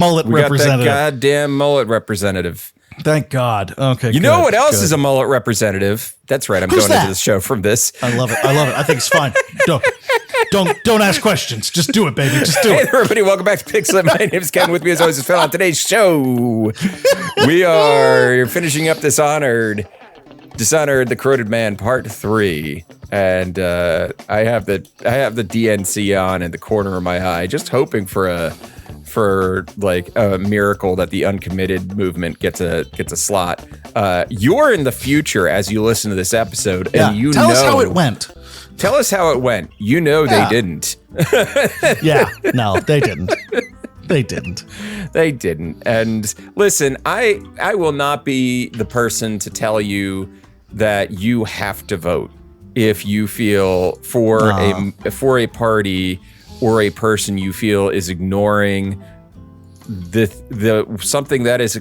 mullet representative. Got that goddamn mullet representative. Thank God. Okay. You know what else is a mullet representative? That's right. I'm going into the show from this. I love it. I think it's fine. Don't ask questions. Just do it, baby. Just do it. Hey, everybody. Welcome back to Pixel. My name is Ken. With me as always is Phil. On today's show, we are finishing up Dishonored, the Corroded Man, Part 3. And I have the DNC on in the corner of my eye, just hoping for a miracle that the uncommitted movement gets a slot. You're in the future as you listen to this episode, and tell us how it went. Tell us how it went. You know they didn't. No, they didn't. They didn't. They didn't. And listen, I will not be the person to tell you that you have to vote if you feel for a party or a person you feel is ignoring the something that is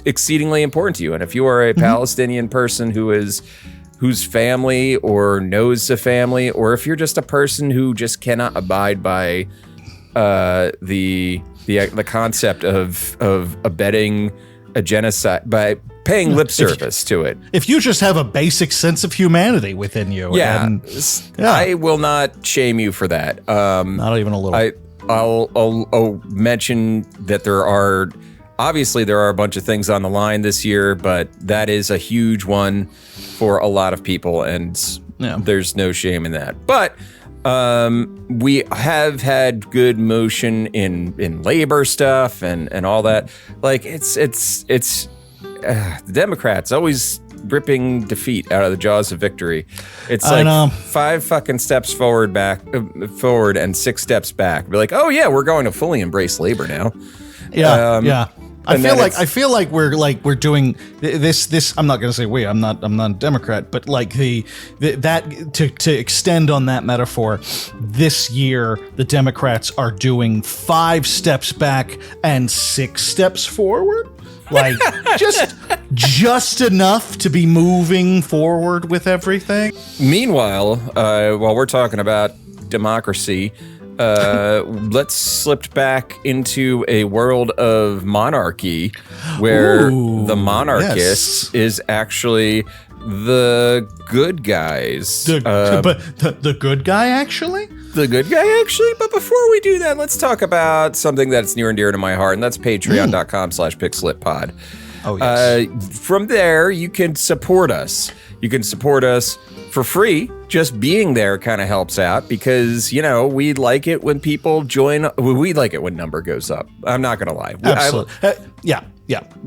exceedingly important to you. And if you are a Palestinian person whose family or knows a family, or if you're just a person who just cannot abide by the concept of abetting a genocide by paying lip service to it. If you just have a basic sense of humanity within you. I will not shame you for that. Not even a little. I'll mention that there are a bunch of things on the line this year, but that is a huge one for a lot of people, and there's no shame in that. But we have had good motion in labor stuff and all that. Like it's the Democrats always ripping defeat out of the jaws of victory. It's like 5 fucking steps forward and 6 steps back. Be like, oh yeah, we're going to fully embrace labor now. Yeah. I feel like we're doing this. I'm not going to say we. I'm not a Democrat, but like to extend on that metaphor, this year the Democrats are doing 5 steps back and 6 steps forward. Like just enough to be moving forward with everything. Meanwhile, while we're talking about democracy, let's slip back into a world of monarchy where the monarchist is actually the good guys. The good guy, actually? The good guy, actually? But before we do that, let's talk about something that's near and dear to my heart, and that's patreon.com/pixelitpod. Oh, yes. From there, you can support us. You can support us for free. Just being there kind of helps out because, we like it when people join. We like it when number goes up. I'm not going to lie. Absolutely. Yeah.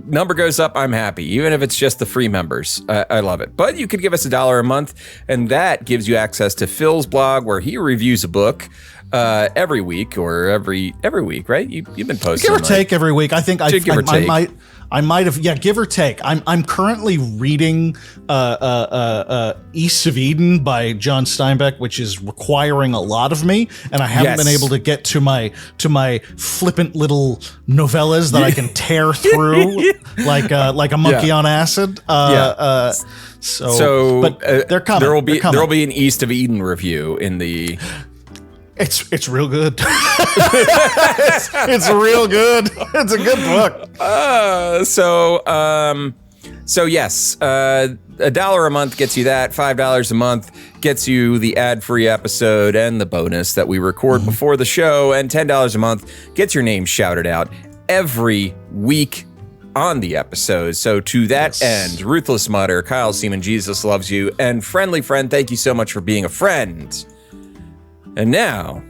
Number goes up, I'm happy, even if it's just the free members. I love it. But you could give us $1 a month, and that gives you access to Phil's blog where he reviews a book every week or every week, right? You've been posting. Give or take every week. I think I might have, give or take. I'm currently reading East of Eden by John Steinbeck, which is requiring a lot of me, and I haven't been able to get to my flippant little novellas that I can tear through like a monkey on acid. But they're coming. There will be an East of Eden review in the. It's real good. it's real good. It's a good book. So yes, $1 a month gets you that. $5 a month gets you the ad-free episode and the bonus that we record before the show, and $10 a month gets your name shouted out every week on the episode. So to that end, Ruthless Mutter, Kyle Seaman, Jesus Loves You, and Friendly Friend, thank you so much for being a friend. And now,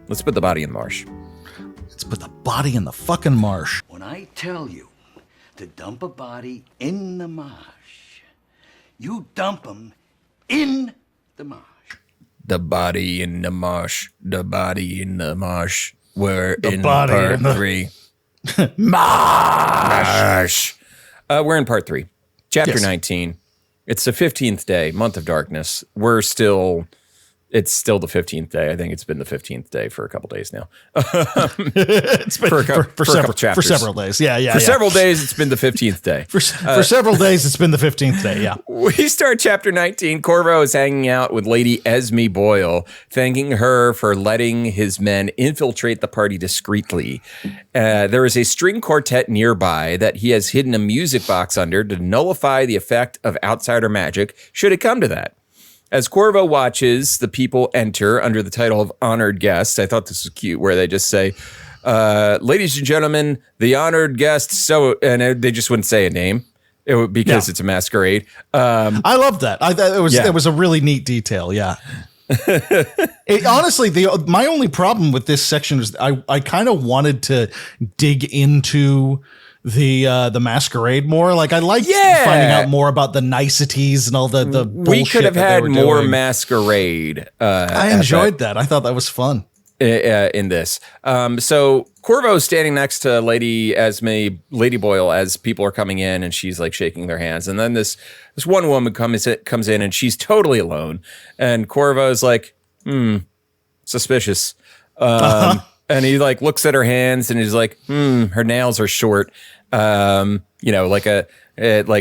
let's put the body in the marsh. Let's put the body in the fucking marsh. When I tell you to dump a body in the marsh, you dump them in the marsh. The body in the marsh. The body in the marsh. We're in part 3. Marsh. We're in part 3. Chapter 19. It's the 15th day, month of darkness. We're still It's still the 15th day. I think it's been the 15th day for a couple days now. It's been for several days. Yeah. Several days, it's been the 15th day. For several days, it's been the 15th day. Yeah. We start chapter 19. Corvo is hanging out with Lady Esme Boyle, thanking her for letting his men infiltrate the party discreetly. There is a string quartet nearby that he has hidden a music box under to nullify the effect of outsider magic, should it come to that. As Corvo watches the people enter under the title of honored guests, I thought this was cute, where they just say, ladies and gentlemen, the honored guests, and they just wouldn't say a name because it's a masquerade. I love that. It was a really neat detail. Yeah. Honestly, my only problem with this section is I kind of wanted to dig into the masquerade more. Like I liked finding out more about the niceties and all the bullshit. We could have had more masquerade. I enjoyed that. I thought that was fun in this. So Corvo's standing next to Lady Boyle as people are coming in, and she's like shaking their hands. And then this one woman comes in, and she's totally alone. And Corvo's like, suspicious. And he like looks at her hands, and he's like, her nails are short. Like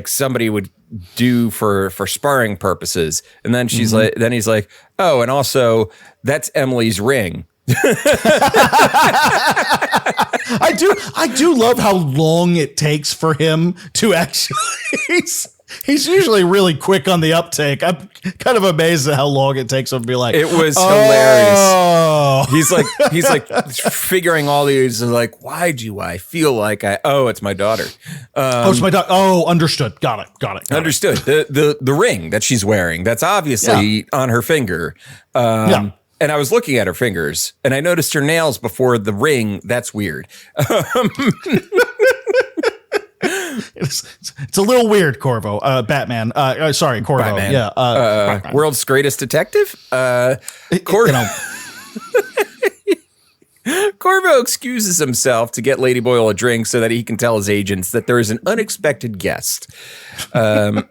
somebody would do for sparring purposes. And then he's like, oh, and also that's Emily's ring. I do love how long it takes for him to actually. He's usually really quick on the uptake. I'm kind of amazed at how long it takes him to be like. It was hilarious. He's like figuring all these. Like, why do I feel like it's my daughter. It's my daughter. Oh, understood. Got it. Understood. The ring that she's wearing. That's obviously on her finger. And I was looking at her fingers, and I noticed her nails before the ring. That's weird. It's a little weird, Corvo. Batman. Sorry, Corvo. Batman. Yeah. World's greatest detective. Corvo excuses himself to get Lady Boyle a drink so that he can tell his agents that there is an unexpected guest. And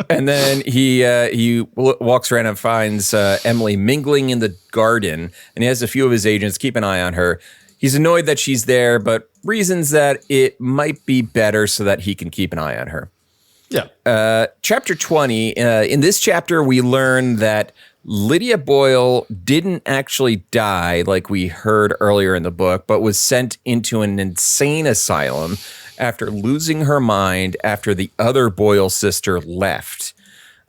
then he walks around and finds Emily mingling in the garden, and he has a few of his agents keep an eye on her. He's annoyed that she's there, but reasons that it might be better so that he can keep an eye on her. Yeah. Chapter 20. In this chapter, we learn that Lydia Boyle didn't actually die like we heard earlier in the book, but was sent into an insane asylum after losing her mind after the other Boyle sister left.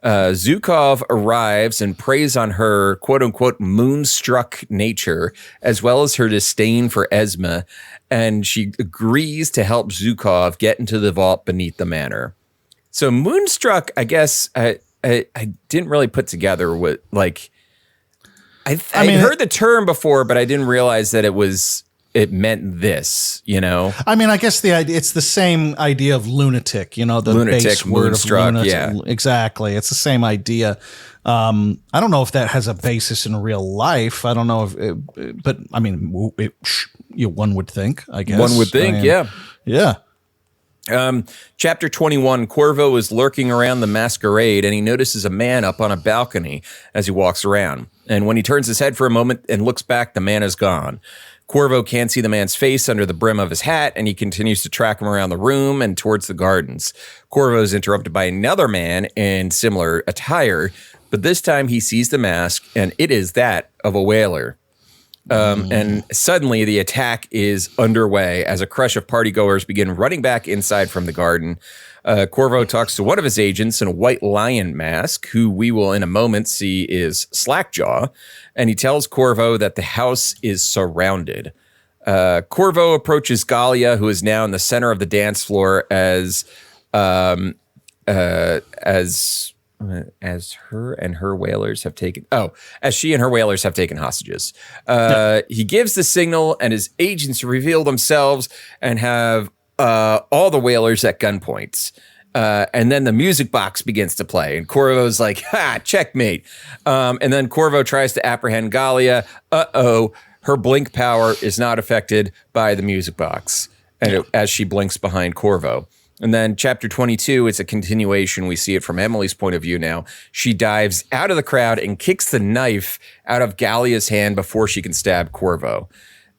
Zhukov arrives and preys on her quote-unquote moonstruck nature, as well as her disdain for Esme, and she agrees to help Zhukov get into the vault beneath the manor. So moonstruck, I guess, I didn't really put together what, like, I heard the term before, but I didn't realize that it meant this, you know? I mean, I guess it's the same idea of lunatic, you know, the lunatic, base word moonstruck, of lunatic. yeah. Exactly. It's the same idea. I don't know if that has a basis in real life. I don't know but I mean, one would think, I guess. One would think, yeah. Yeah. Chapter 21, Corvo is lurking around the masquerade, and he notices a man up on a balcony as he walks around. And when he turns his head for a moment and looks back, the man is gone. Corvo can't see the man's face under the brim of his hat, and he continues to track him around the room and towards the gardens. Corvo is interrupted by another man in similar attire, but this time he sees the mask, and it is that of a whaler. And suddenly the attack is underway as a crush of partygoers begin running back inside from the garden. Corvo talks to one of his agents in a white lion mask, who we will in a moment see is Slackjaw, and he tells Corvo that the house is surrounded. Corvo approaches Galia, who is now in the center of the dance floor as she and her whalers have taken hostages. He gives the signal, and his agents reveal themselves and have all the whalers at gunpoints. And then the music box begins to play, and Corvo's like, "Ha, checkmate." And then Corvo tries to apprehend Galia. Her blink power is not affected by the music box, and as she blinks behind Corvo. And then chapter 22, it's a continuation. We see it from Emily's point of view now. She dives out of the crowd and kicks the knife out of Gallia's hand before she can stab Corvo.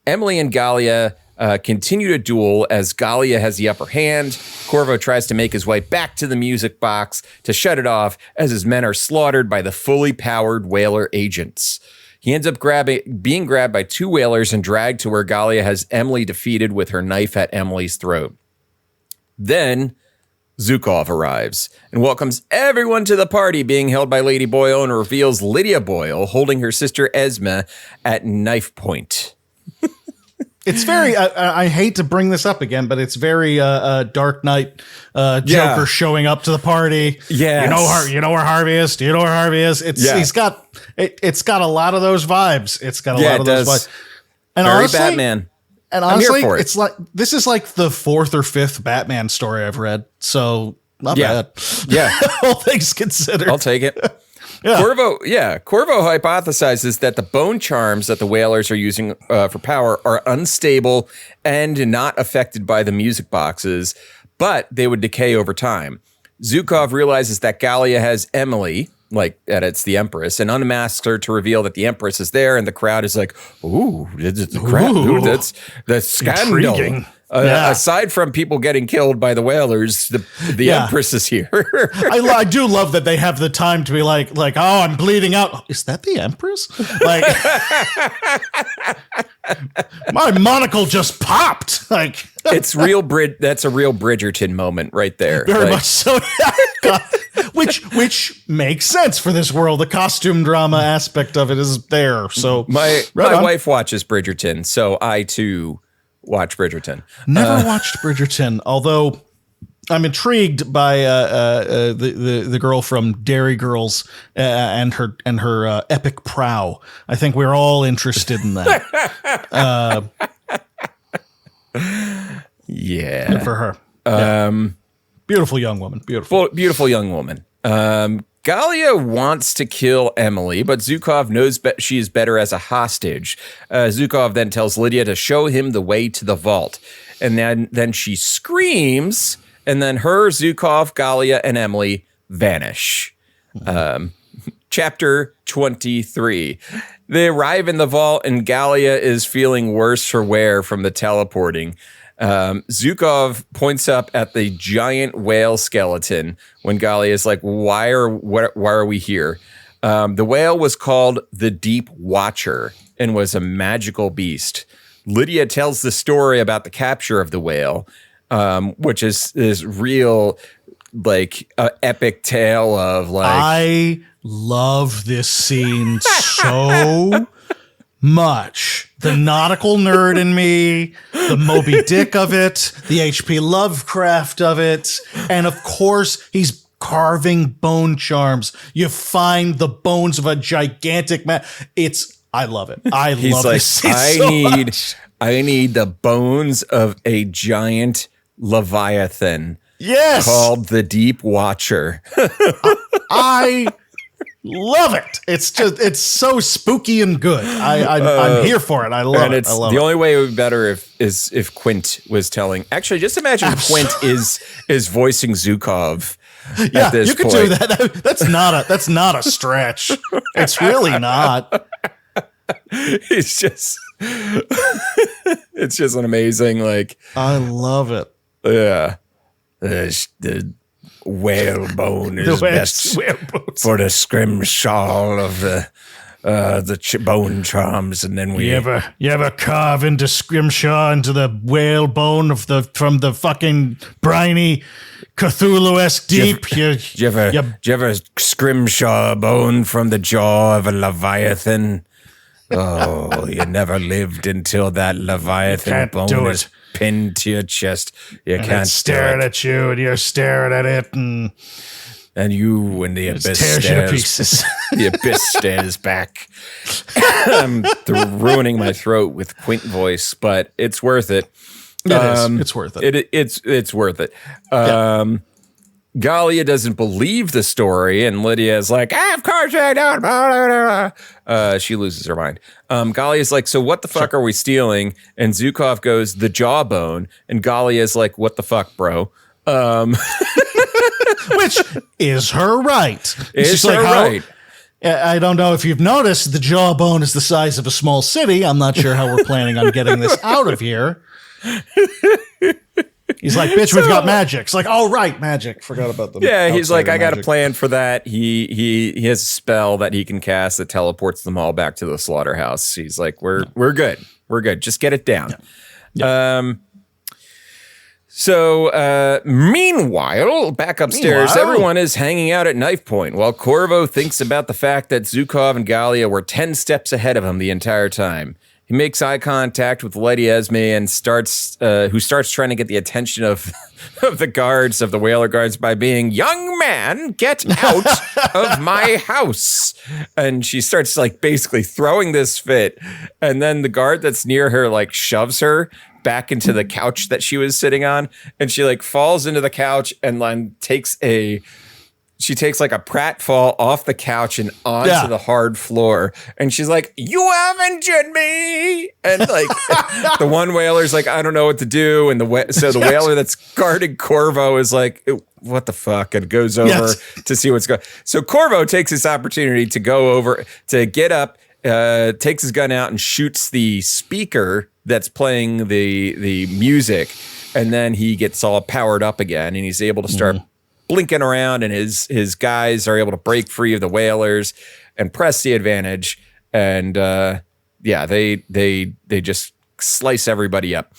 Emily and Gallia continue to duel as Gallia has the upper hand. Corvo tries to make his way back to the music box to shut it off as his men are slaughtered by the fully powered whaler agents. He ends up being grabbed by two whalers and dragged to where Gallia has Emily defeated with her knife at Emily's throat. Then Zhukov arrives and welcomes everyone to the party being held by Lady Boyle and reveals Lydia Boyle holding her sister Esme at knife point. It's very, I hate to bring this up again, but it's very Dark Knight Joker showing up to the party. Yeah. You know where Harvey is? Do you know where Harvey is? It's got a lot of those vibes. It's got a lot of those vibes. And very honestly, Batman. And honestly, it's like this is like the fourth or fifth Batman story I've read. So not bad. Yeah. All things considered. I'll take it. Corvo hypothesizes that the bone charms that the whalers are using for power are unstable and not affected by the music boxes, but they would decay over time. Zhukov realizes that Gallia has Emily, like that it's the Empress, and unmasks her to reveal that the Empress is there, and the crowd is like, "Ooh, that's scandal." Intriguing. Aside from people getting killed by the whalers, the Empress is here. I do love that they have the time to be like, oh, I'm bleeding out. Is that the Empress? Like, my monocle just popped. Like, it's real. That's a real Bridgerton moment right there. Very much so. Which makes sense for this world. The costume drama aspect of it is there. So my wife watches Bridgerton, so I too watch Bridgerton. Never watched Bridgerton, although I'm intrigued by the girl from Dairy Girls and her epic prow. I think we're all interested in that. Good for her. Beautiful young woman. Beautiful young woman. Gallia wants to kill Emily, but Zhukov knows she is better as a hostage. Zhukov then tells Lydia to show him the way to the vault. And then she screams, and then her, Zhukov, Gallia, and Emily vanish. Chapter 23. They arrive in the vault, and Gallia is feeling worse for wear from the teleporting. Zhukov points up at the giant whale skeleton when Gallia is like, why are we here? The whale was called the Deep Watcher and was a magical beast. Lydia tells the story about the capture of the whale, which is this real, like, epic tale of like. I love this scene so much. The nautical nerd in me, the Moby Dick of it, the H.P. Lovecraft of it, and of course, he's carving bone charms. You find the bones of a gigantic man. I love it. He's love like, this scene I need the bones of a giant Leviathan. Yes. Called the Deep Watcher. I love it. It's so spooky and good. I'm here for it. I love it. The only way it would be better if Quint was telling. Actually, just imagine Quint is voicing Zhukov. Yeah, you could do that. That's not a stretch. It's really not. It's just an amazing, like, I love it. Yeah. The whalebone is best for the scrimshaw of the bone charms, and then we you ever carve into scrimshaw into the whalebone from the fucking briny Cthulhu-esque deep. Did you ever scrimshaw a bone from the jaw of a Leviathan? Oh, you never lived until that Leviathan bone is pinned to your chest. You can't stare at you, and you're staring at it, and you and the abyss tears you to pieces. The abyss stares back. I'm ruining my throat with Quint voice, but it's worth it. It's worth it. It's worth it. Gallia doesn't believe the story, and Lydia is like, of course I don't. She loses her mind. Gallia's like, so what the fuck are we stealing? And Zhukov goes, the jawbone. And Gallia is like, what the fuck, bro? Which is her right. Is her right. I don't know if you've noticed, the jawbone is the size of a small city. I'm not sure how we're planning on getting this out of here. He's like, bitch, we've got magic. It's like, oh, right, magic. Forgot about them. Yeah, he's like, I got a plan for that. He has a spell that he can cast that teleports them all back to the slaughterhouse. He's like, we're good. We're good. Just get it down. Yeah. So, meanwhile, back upstairs, everyone is hanging out at knife point while Corvo thinks about the fact that Zhukov and Galia were 10 steps ahead of him the entire time. He makes eye contact with Lady Esme and who starts trying to get the attention of the guards, of the whaler guards, by being, young man, get out of my house. And she starts like basically throwing this fit. And then the guard that's near her like shoves her back into the couch that she was sitting on. And she like falls into the couch and then takes like a pratfall off the couch and onto the hard floor. And she's like, you have injured me. And like the one whaler's like, I don't know what to do. And the whaler that's guarding Corvo is like, what the fuck? And goes over to see what's going on. So Corvo takes this opportunity to go over, to get up, takes his gun out and shoots the speaker that's playing the music. And then he gets all powered up again and he's able to start blinking around, and his guys are able to break free of the whalers and press the advantage. And they just slice everybody up.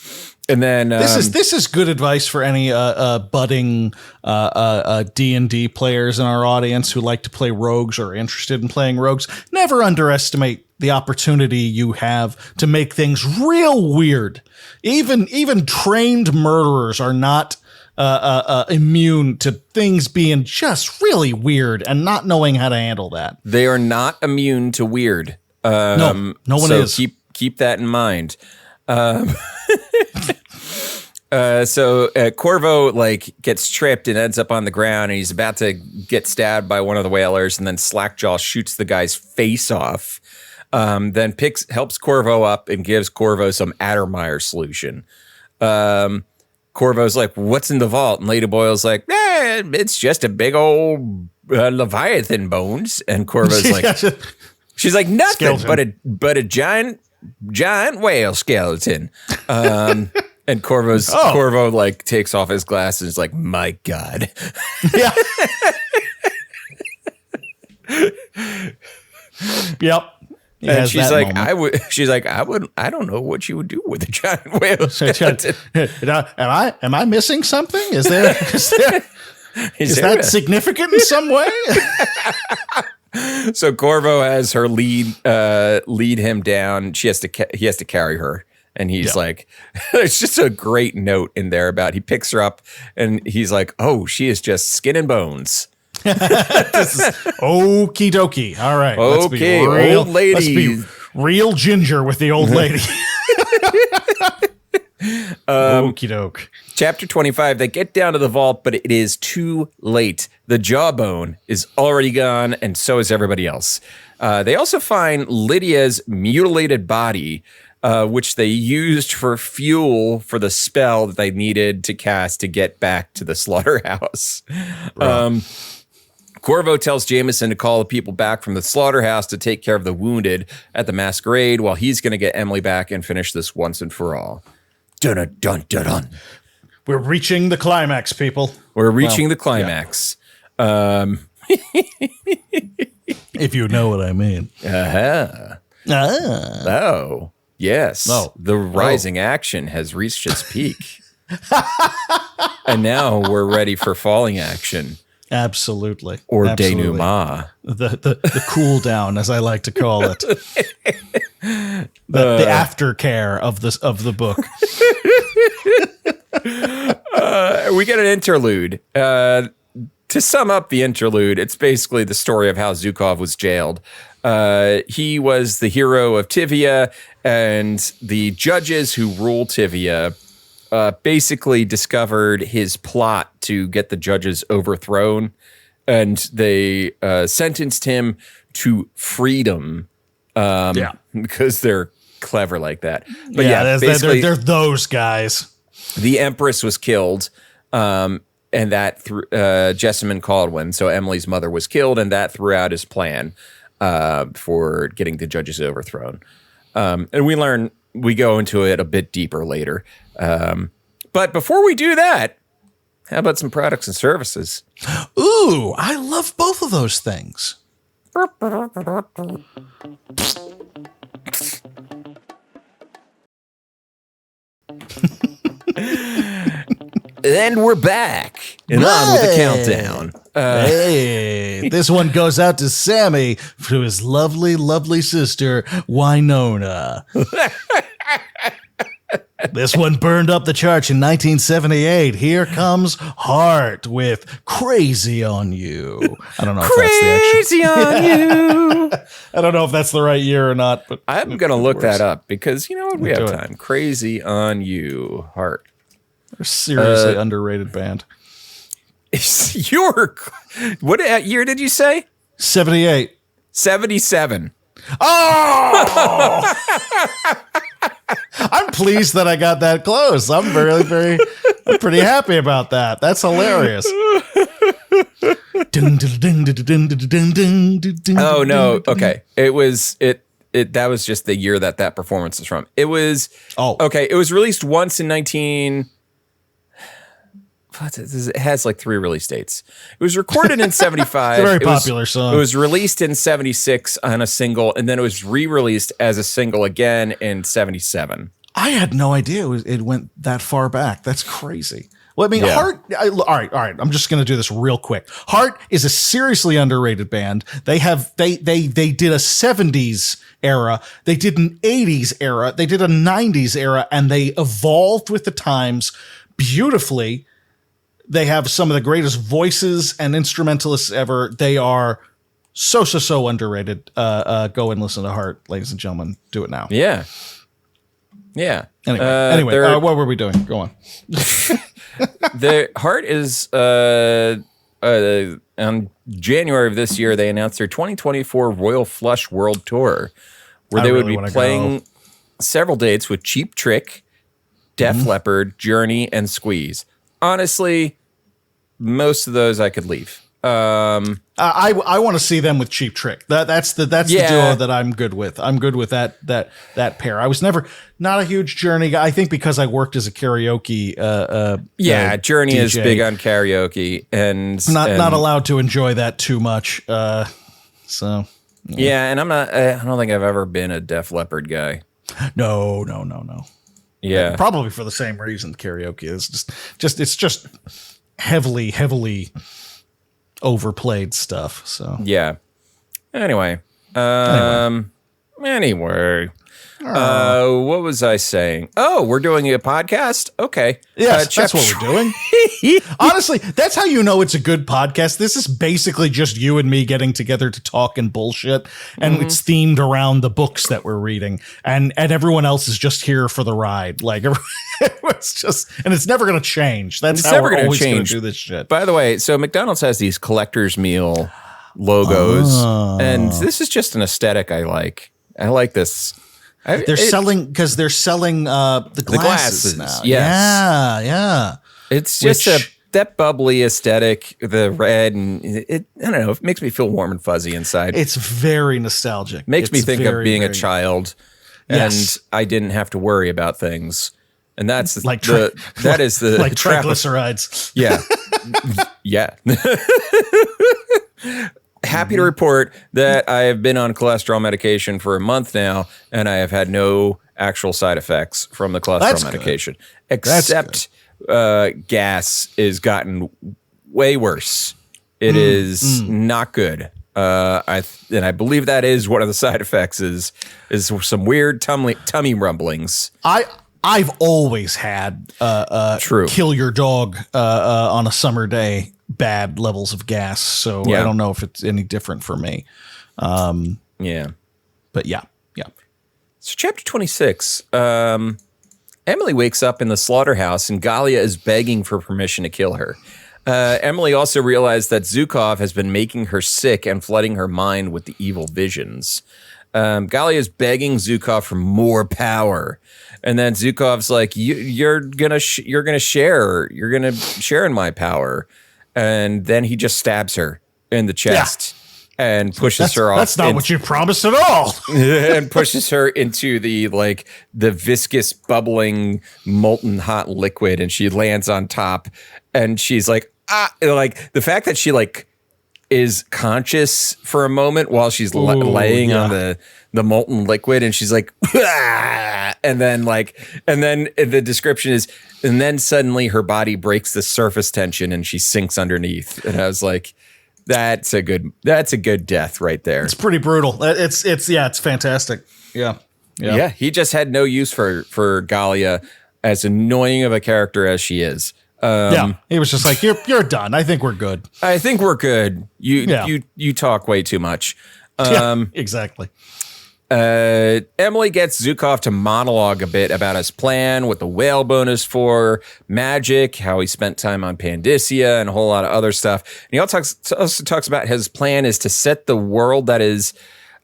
And then this is good advice for any budding D&D players in our audience who like to play rogues or are interested in playing rogues. Never underestimate the opportunity you have to make things real weird. Even trained murderers are not immune to things being just really weird and not knowing how to handle that. They are not immune to weird. No one is. Keep that in mind. So Corvo like gets tripped and ends up on the ground, and he's about to get stabbed by one of the whalers, and then Slackjaw shoots the guy's face off. Then helps Corvo up and gives Corvo some Addermeyer solution. Corvo's like, what's in the vault? And Lady Boyle's like, it's just a big old Leviathan bones. And Corvo's like, she's like, nothing but a giant whale skeleton. And Corvo like takes off his glasses and is like, my God. Yeah. Yep. And she's like, I don't know what you would do with a giant whale skeleton. Am I missing something? Is that significant in some way? So Corvo has her lead him down. He has to carry her. And he's like, there's just a great note in there about, he picks her up and he's like, oh, she is just skin and bones. Okie dokie. All right. Okay, old lady. Let's be real ginger with the old lady. Okie doke. Chapter 25, they get down to the vault, but it is too late. The jawbone is already gone, and so is everybody else. They also find Lydia's mutilated body, which they used for fuel for the spell that they needed to cast to get back to the slaughterhouse. Right. Corvo tells Jameson to call the people back from the slaughterhouse to take care of the wounded at the masquerade, while he's going to get Emily back and finish this once and for all. Dun dun dun dun. We're reaching the climax, people. We're reaching the climax. Yeah. If you know what I mean. Oh, yes. Oh. The rising action has reached its peak. And now we're ready for falling action. Absolutely. Or denouement. The cool down, as I like to call it. The aftercare of the book. We get an interlude. To sum up the interlude, it's basically the story of how Zhukov was jailed. He was the hero of Tivia, and the judges who rule Tivia basically discovered his plot to get the judges overthrown, and they sentenced him to freedom because they're clever like that. But basically, they're those guys. The Empress was killed, and that Jessamine Caldwin, so Emily's mother, was killed, and that threw out his plan for getting the judges overthrown. And we go into it a bit deeper later. But before we do that, how about some products and services? Ooh, I love both of those things. And we're back and on with the countdown. Hey, this one goes out to Sammy to his lovely, lovely sister, Winona. This one burned up the charts in 1978. Here comes Heart with Crazy on You. I don't know if that's the actual. Crazy on You. I don't know if that's the right year or not, but I'm going to look that up because you know what? We have time. Crazy on You, Heart. They're a seriously underrated band. What year did you say? 78. 77. Oh! I'm pleased that I got that close. I'm I'm pretty happy about that. That's hilarious. Oh no. Okay. That was just the year that performance is from. It was okay. It was released once in 19. It has like 3 release dates. It was recorded in 75. It's a very popular song. It was released in 76 on a single, and then it was re-released as a single again in 77. I had no idea it went that far back. That's crazy. Well, I mean, Heart. All right. I'm just going to do this real quick. Heart is a seriously underrated band. They did a 70s era. They did an 80s era. They did a 90s era, and they evolved with the times beautifully. They have some of the greatest voices and instrumentalists ever. They are so underrated. Go and listen to Heart, ladies and gentlemen. Do it now. Yeah. Yeah. Anyway, what were we doing? Go on. The Heart is on January of this year. They announced their 2024 Royal Flush World Tour, where they would be playing several dates with Cheap Trick, Def Leppard, Journey, and Squeeze. Honestly, most of those I could leave. I want to see them with Cheap Trick. That's the duo that I'm good with. I'm good with that pair. I was never not a huge Journey guy. I think because I worked as a karaoke. Journey DJ. is big on karaoke and not allowed to enjoy that too much. And I'm not. I don't think I've ever been a Def Leppard guy. No. Yeah, probably for the same reason. Karaoke is just heavily overplayed stuff. So yeah. Anyway. What was I saying? Oh, we're doing a podcast? Okay. Yes, that's what we're doing. Honestly, that's how you know it's a good podcast. This is basically just you and me getting together to talk and bullshit, and it's themed around the books that we're reading, and everyone else is just here for the ride. Like, it's just, and it's never going to change. That's how we're always going to do this shit. By the way, so McDonald's has these collector's meal logos, and this is just an aesthetic I like. I like this. They're selling the glasses now. Yes. Yeah. It's just that bubbly aesthetic, the red, and I don't know, it makes me feel warm and fuzzy inside. It's very nostalgic. Makes me think of being a child, and I didn't have to worry about things. And that's like that is the like triglycerides. Yeah. Yeah. Happy to report that I have been on cholesterol medication for a month now, and I have had no actual side effects from the cholesterol medication, except gas has gotten way worse. It is not good. I believe that is one of the side effects is some weird tummy rumblings. I've always had kill your dog on a summer day bad levels of gas, so I don't know if it's any different for me. But yeah. So chapter 26, Emily wakes up in the slaughterhouse and Galia is begging for permission to kill her. Emily also realized that Zhukov has been making her sick and flooding her mind with the evil visions. Galia is begging Zhukov for more power. And then Zhukov's like, you're gonna share in my power. And then he just stabs her in the chest and pushes her off. That's not what you promised at all. And pushes her into the viscous, bubbling, molten hot liquid, and she lands on top. And she's like, like the fact that she is conscious for a moment while she's laying on the molten liquid, and she's like, and then the description is, and then suddenly her body breaks the surface tension and she sinks underneath. And I was like, that's a good death right there. It's pretty brutal. It's fantastic. Yeah. He just had no use for Galia, as annoying of a character as she is. He was just like, you're done. I think we're good. You talk way too much. Exactly. Emily gets Zhukov to monologue a bit about his plan, what the whale bonus for, magic, how he spent time on Pandysia, and a whole lot of other stuff. And he also talks about his plan is to set the world that is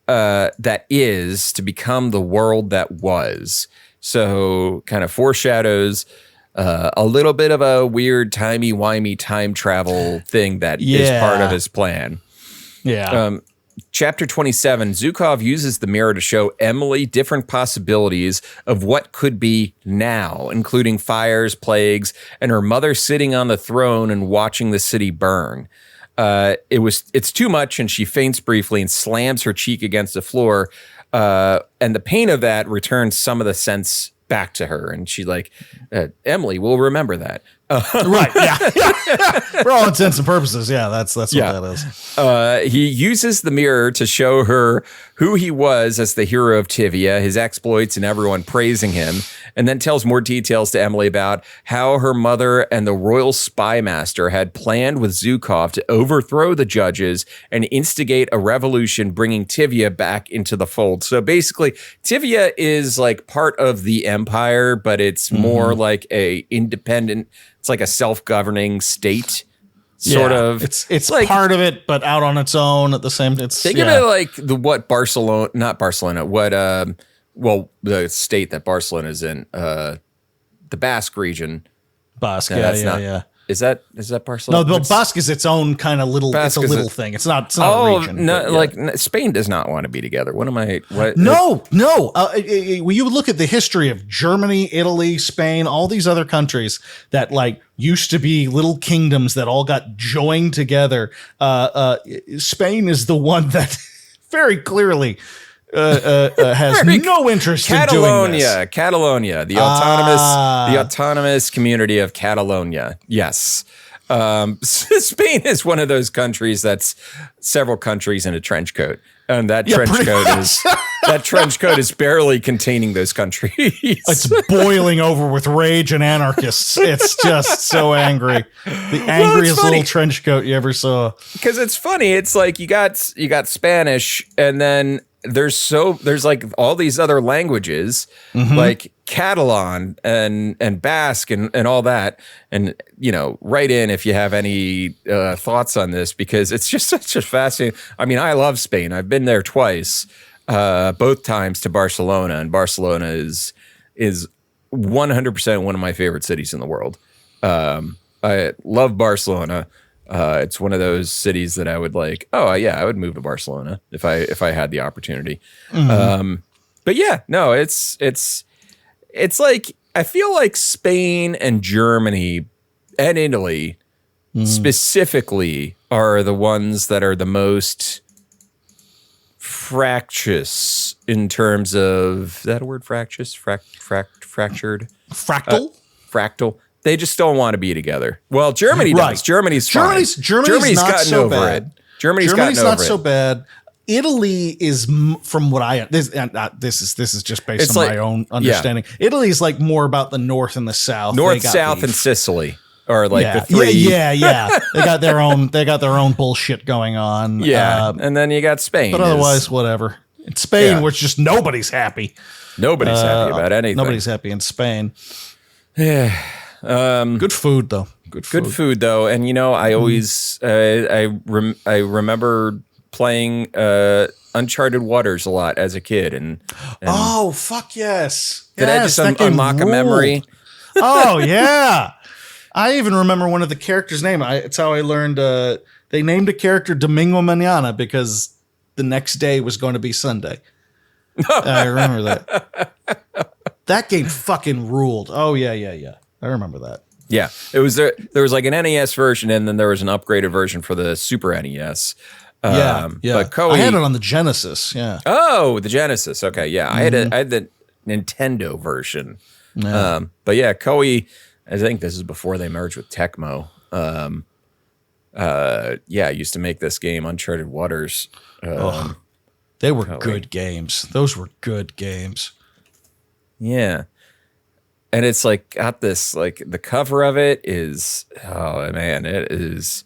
to become the world that was. So kind of foreshadows a little bit of a weird timey-wimey time travel thing that is part of his plan. Yeah. Chapter 27, Zhukov uses the mirror to show Emily different possibilities of what could be now, including fires, plagues, and her mother sitting on the throne and watching the city burn. It's too much, and she faints briefly and slams her cheek against the floor. And the pain of that returns some of the sense back to her, and she Emily will remember that. Right. Yeah. For all intents and purposes. Yeah. That's what that is. He uses the mirror to show her who he was as the hero of Tivia, his exploits, and everyone praising him, and then tells more details to Emily about how her mother and the royal spy master had planned with Zhukov to overthrow the judges and instigate a revolution, bringing Tivia back into the fold. So basically, Tivia is part of the empire, but it's more like a independent. It's like a self-governing state, sort of. It's part of it, but out on its own at the same. Think of it the state that Barcelona is in, the Basque region. Basque, Is that Barcelona? No, Basque is its own kind of little. Basque it's a little thing. It's not a region. No, Spain does not want to be together. No. When you look at the history of Germany, Italy, Spain, all these other countries that used to be little kingdoms that all got joined together, Spain is the one that very clearly has no interest in doing this. Catalonia, the autonomous community of Catalonia. Yes. Spain is one of those countries that's several countries in a trench coat. And that trench coat is barely containing those countries. It's boiling over with rage and anarchists. It's just so angry. The angriest little trench coat you ever saw. Because it's funny. It's you got Spanish, and then there's all these other languages, like Catalan and Basque and all that. And, write in if you have any thoughts on this, because it's just such a fascinating. I mean, I love Spain. I've been there twice, both times to Barcelona, and Barcelona is 100% one of my favorite cities in the world. I love Barcelona. It's one of those cities that I would I would move to Barcelona if I had the opportunity. But yeah, no, it's I feel like Spain and Germany and Italy specifically are the ones that are the most fractious in terms of, is that a word, fractious? Fractured? Fractal? Fractal. They just don't want to be together. Well, Germany does. Germany's fine. Germany's not gotten so over bad. it. Germany's gotten over not so bad. Italy is, from what this is just based on my own understanding. Yeah. Italy is more about the north and the south. North, south, and Sicily are the three. Yeah. They got their own bullshit going on. Yeah, and then you got Spain. But otherwise, whatever. In Spain, where it's just nobody's happy. Nobody's happy about anything. Nobody's happy in Spain. Yeah. Good food though. Good food though, and I always I remember playing Uncharted Waters a lot as a kid, and oh fuck yes! Did I just unlock a memory? Oh yeah, I even remember one of the characters' name. It's how I learned. They named a character Domingo Mañana because the next day was going to be Sunday. I remember that. That game fucking ruled. Oh yeah. I remember that. Yeah, it was there was like an NES version, and then there was an upgraded version for the Super NES. Yeah. But Koei, I had it on the Genesis. Yeah. Oh, the Genesis. Okay, yeah, I had the Nintendo version. Yeah. But yeah, Koei. I think this is before they merged with Tecmo. Yeah, I used to make this game, Uncharted Waters. They were good games. Those were good games. Yeah. And it's like got this, like the cover of it is, oh man, it is,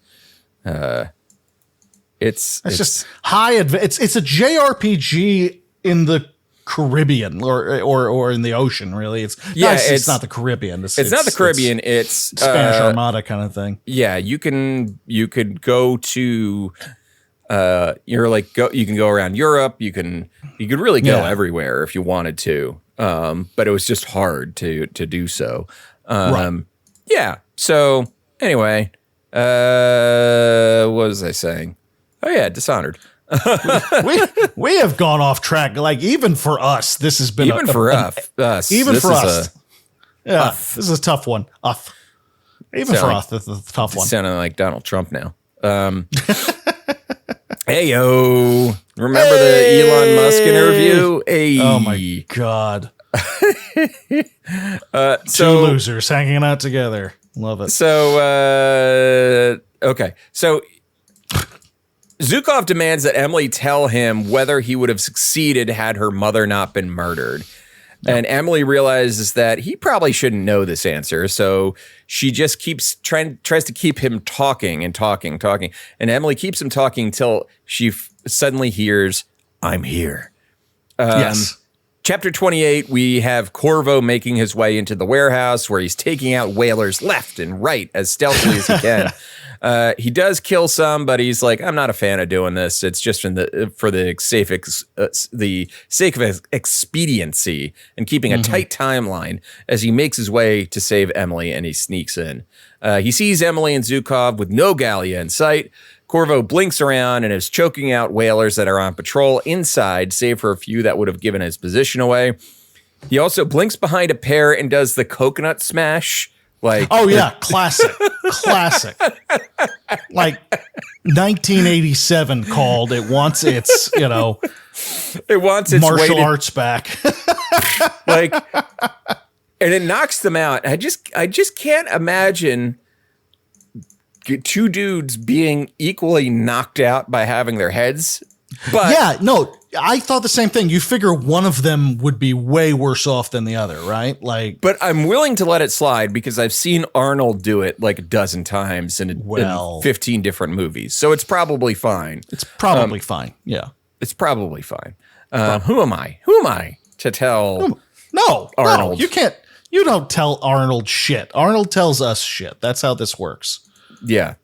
it's just high. It's a JRPG in the Caribbean or in the ocean. Really, it's not the Caribbean. It's not the Caribbean. It's Spanish Armada kind of thing. Yeah, you could go to, you can go around Europe. You could really go everywhere if you wanted to. But it was just hard to do so. Right. Yeah. So anyway, what was I saying? Oh yeah, Dishonored. we have gone off track. Like even for us, this has been even for us. Yeah, this is a tough one. Even for us, this is a tough one. Sounding like Donald Trump now. Hey yo, remember the Elon Musk interview? Hey. Oh my god. Two losers hanging out together. Love it. So okay. So Zhukov demands that Emily tell him whether he would have succeeded had her mother not been murdered. And Emily realizes that he probably shouldn't know this answer, so she just tries to keep him talking. And Emily keeps him talking until she suddenly hears, "I'm here." Yes. Chapter 28, we have Corvo making his way into the warehouse where he's taking out whalers left and right as stealthily as he can. He does kill some, but he's like, I'm not a fan of doing this. It's just for the sake of expediency and keeping a tight timeline as he makes his way to save Emily, and he sneaks in. He sees Emily and Zhukov with no Gallia in sight. Corvo blinks around and is choking out whalers that are on patrol inside, save for a few that would have given his position away. He also blinks behind a pair and does the coconut smash. Like, oh yeah, classic. Like 1987 called. It wants its martial arts back. Like, and it knocks them out. I just can't imagine two dudes being equally knocked out by having their heads. But yeah, no, I thought the same thing. You figure one of them would be way worse off than the other, right? Like, but I'm willing to let it slide because I've seen Arnold do it like a dozen times in 15 different movies. So it's probably fine. It's probably fine. Yeah. It's probably fine. Who am I to tell Arnold? No, you can't. You don't tell Arnold shit. Arnold tells us shit. That's how this works. Yeah.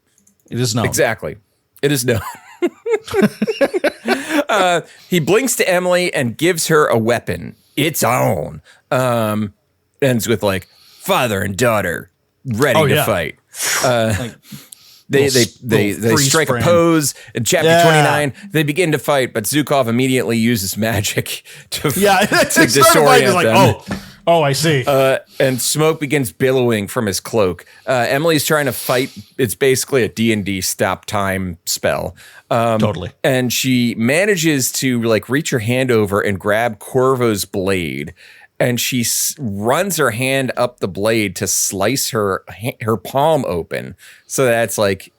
It is known. Exactly. It is known. He blinks to Emily and gives her a weapon. Its own. Ends with like father and daughter ready to fight. They strike a pose in chapter 29. They begin to fight, but Zhukov immediately uses magic to disorient them. Oh, I see. And smoke begins billowing from his cloak. Emily's trying to fight. It's basically a D&D stop time spell. Totally. And she manages to like reach her hand over and grab Corvo's blade. And she runs her hand up the blade to slice her palm open. So that's like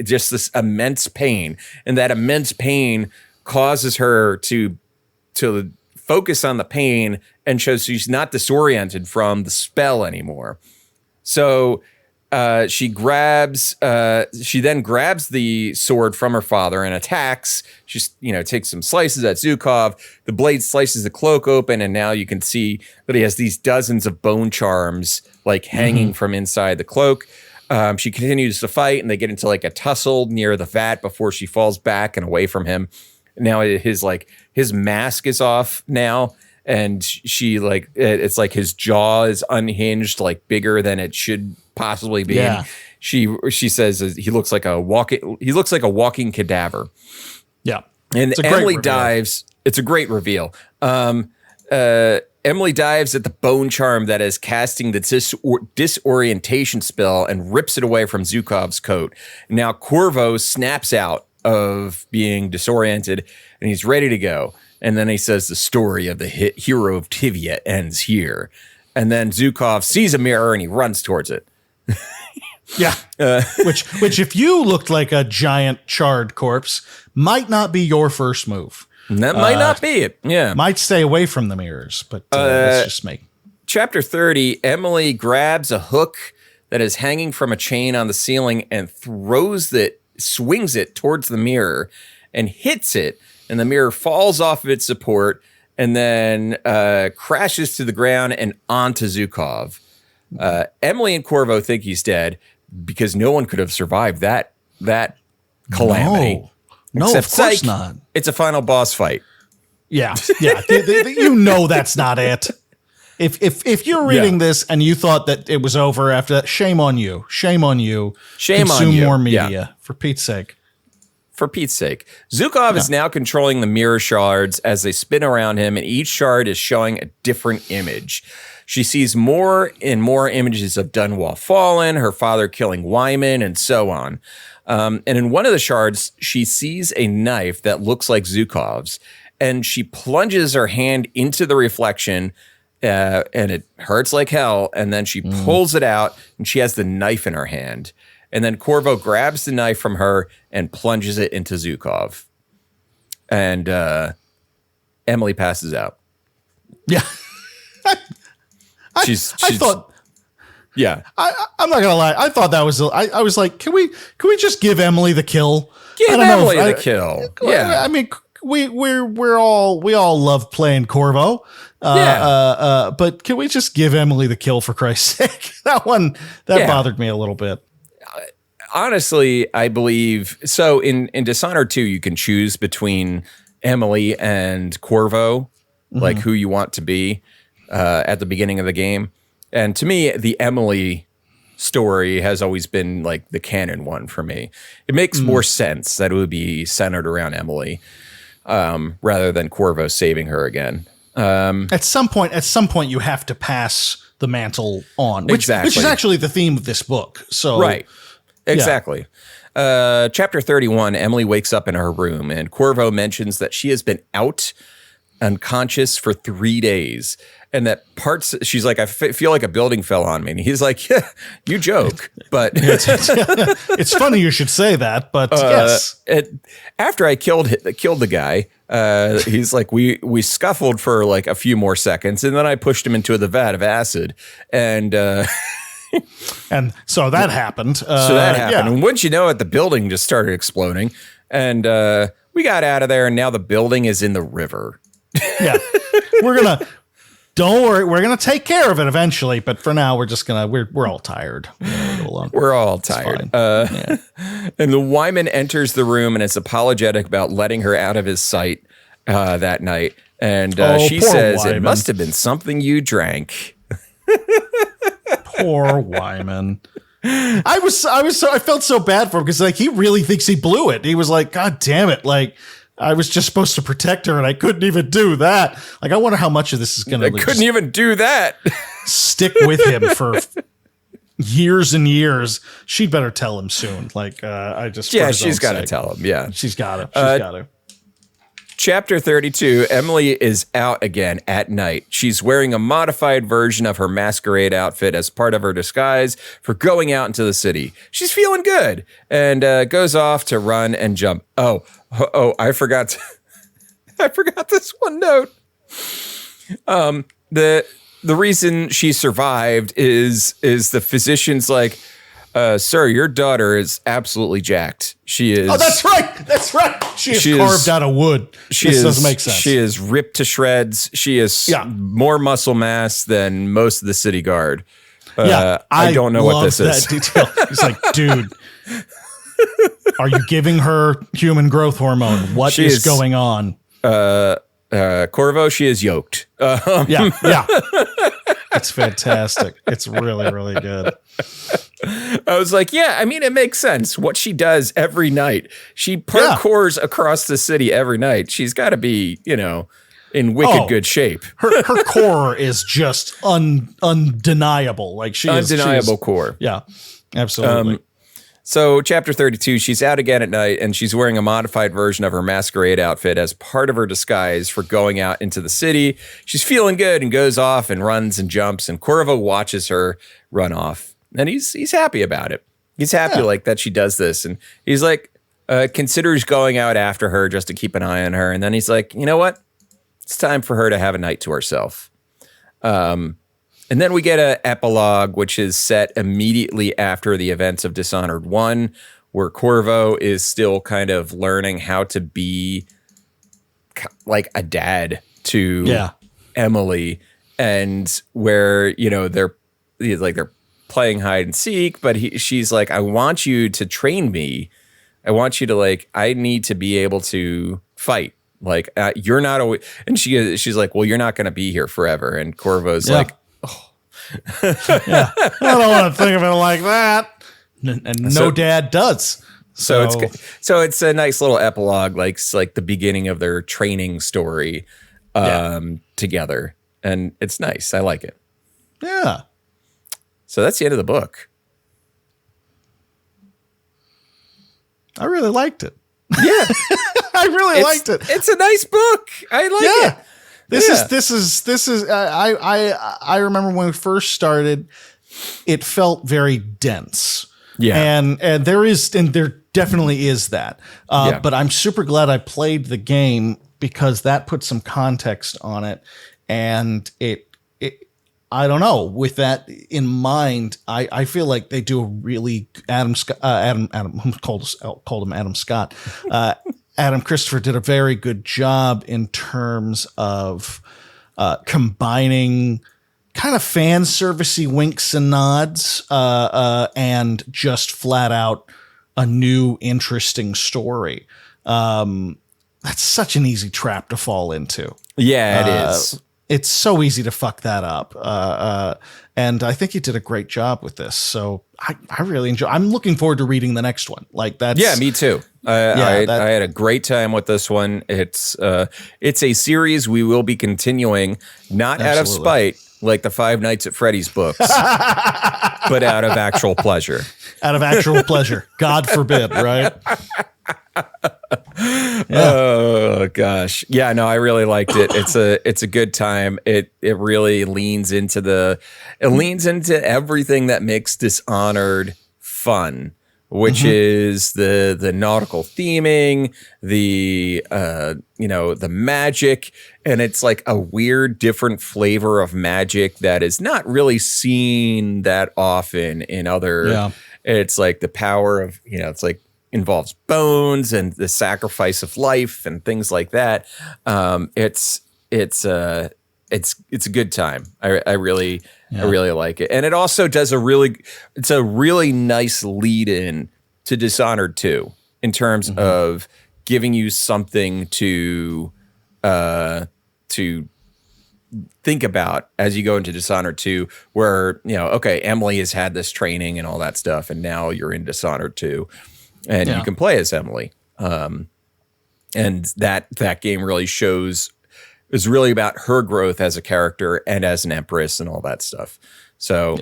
just this immense pain. And that immense pain causes her to focus on the pain and shows she's not disoriented from the spell anymore. So she then grabs the sword from her father and attacks. She takes some slices at Zhukov. The blade slices the cloak open, and now you can see that he has these dozens of bone charms like hanging from inside the cloak. She continues to fight, and they get into like a tussle near the vat before she falls back and away from him. Now his mask is off now, and she like it's like his jaw is unhinged, like bigger than it should possibly be. Yeah. She says he looks like a walking cadaver. Yeah. And Emily dives. It's a great reveal. Emily dives at the bone charm that is casting the disorientation spell and rips it away from Zhukov's coat. Now Corvo snaps out of being disoriented, and he's ready to go. And then he says the story of the hero of Tivia ends here. And then Zhukov sees a mirror and he runs towards it. Yeah. Which if you looked like a giant charred corpse, might not be your first move. That might not be it. Yeah. Might stay away from the mirrors, but that's just me. Chapter 30, Emily grabs a hook that is hanging from a chain on the ceiling and swings it towards the mirror and hits it, and the mirror falls off of its support and then crashes to the ground and onto Zhukov. Emily and Corvo think he's dead because no one could have survived that calamity. No, of course not. It's a final boss fight. Yeah. You know that's not it. If you're reading this and you thought that it was over after that, shame on you. Shame on you. Shame on you. Consume more media, for Pete's sake. For Pete's sake. Zhukov is now controlling the mirror shards as they spin around him, and each shard is showing a different image. She sees more and more images of Dunwall fallen, her father killing Wyman, and so on. And in one of the shards, she sees a knife that looks like Zhukov's, and she plunges her hand into the reflection, and it hurts like hell. And then she pulls it out, and she has the knife in her hand. And then Corvo grabs the knife from her and plunges it into Zhukov. And Emily passes out. Yeah. I thought... Yeah. I'm not gonna lie. I thought that was. I was like, can we just give Emily the kill? Give Emily the kill. Yeah. I mean, we all love playing Corvo. But can we just give Emily the kill for Christ's sake? That bothered me a little bit. Honestly, I believe so. In Dishonored 2, you can choose between Emily and Corvo, like who you want to be at the beginning of the game. And to me, the Emily story has always been like the canon one for me. It makes more sense that it would be centered around Emily rather than Corvo saving her again. At some point, you have to pass the mantle on, which is actually the theme of this book. So right, exactly. Yeah. Chapter 31, Emily wakes up in her room, and Corvo mentions that she has been unconscious for 3 days. And that she's like, I feel like a building fell on me. And he's like, yeah, you joke, but it's funny you should say that. But yes, after I killed the guy, he's like, we scuffled for like a few more seconds, and then I pushed him into the vat of acid, and and so that happened. Yeah. And wouldn't you know it, the building just started exploding, and we got out of there, and now the building is in the river. Yeah, Don't worry, we're gonna take care of it eventually. But for now, we're all tired. We're all tired. And the Wyman enters the room and is apologetic about letting her out of his sight that night. And she says, Wyman. It must have been something you drank. Poor Wyman. I felt so bad for him because like he really thinks he blew it. He was like, God damn it, like. I was just supposed to protect her, and I couldn't even do that. Like, I wonder how much of this is going to. I couldn't even do that. Stick with him for years and years. She'd better tell him soon. Like, she's got to tell him. Yeah, she's got to. Chapter 32, Emily is out again at night. She's wearing a modified version of her masquerade outfit as part of her disguise for going out into the city. She's feeling good and goes off to run and jump. Oh, I forgot. I forgot this one note. The reason she survived is the physician's like, sir, your daughter is absolutely jacked. She is. Oh, that's right. She is carved out of wood. This doesn't make sense. She is ripped to shreds. She is more muscle mass than most of the city guard. I don't know what this is. Detail. He's like, dude, are you giving her human growth hormone? What is going on? Corvo, she is yoked. Yeah. It's fantastic. It's really, really good. I was like, yeah, I mean, it makes sense. What she does every night. She parkours across the city every night. She's got to be, in wicked good shape. Her core is just undeniable. Like she is undeniable core. Yeah, absolutely. So chapter 32, she's out again at night and she's wearing a modified version of her masquerade outfit as part of her disguise for going out into the city. She's feeling good and goes off and runs and jumps, and Corvo watches her run off, and he's happy about it. He's happy like that she does this, and he's like considers going out after her just to keep an eye on her, and then he's like, you know what? It's time for her to have a night to herself. And then we get an epilogue, which is set immediately after the events of Dishonored 1, where Corvo is still kind of learning how to be like a dad to Emily, and where, they're playing hide and seek, but she's like, I want you to train me. I want you to I need to be able to fight. Like, you're not always, and she's like, well, you're not going to be here forever. And Corvo's like, I don't want to think of it like that. And no dad does. So it's a nice little epilogue, like the beginning of their training story together. And it's nice. I like it. Yeah. So that's the end of the book. I really liked it. Yeah. I really liked it. It's a nice book. I like it. This is I remember when we first started, it felt very dense. Yeah. And there definitely is that. But I'm super glad I played the game, because that put some context on it. And it I don't know, with that in mind, I feel like they do a really Adam called him Adam Scott. Adam Christopher did a very good job in terms of combining kind of fan servicey winks and nods and just flat out a new interesting story. That's such an easy trap to fall into. Yeah, it is. It's so easy to fuck that up. And I think he did a great job with this. So I really enjoy. I'm looking forward to reading the next one. Like that's. Yeah, me too. I had a great time with this one. It's a series we will be continuing, not out of spite, like the Five Nights at Freddy's books, but out of actual pleasure. Out of actual pleasure. God forbid, right? Oh gosh. Yeah, no, I really liked it. It's a good time. It really leans into everything that makes Dishonored fun, which is the nautical theming, the magic, and it's like a weird different flavor of magic that is not really seen that often in other it's like the power of, it's like involves bones and the sacrifice of life and things like that. It's a good time. I really like it. And it also does a really nice lead in to Dishonored 2 in terms of giving you something to think about as you go into Dishonored 2, where, okay, Emily has had this training and all that stuff, and now you're in Dishonored 2. And you can play as Emily. And that game really is really about her growth as a character and as an empress and all that stuff. So,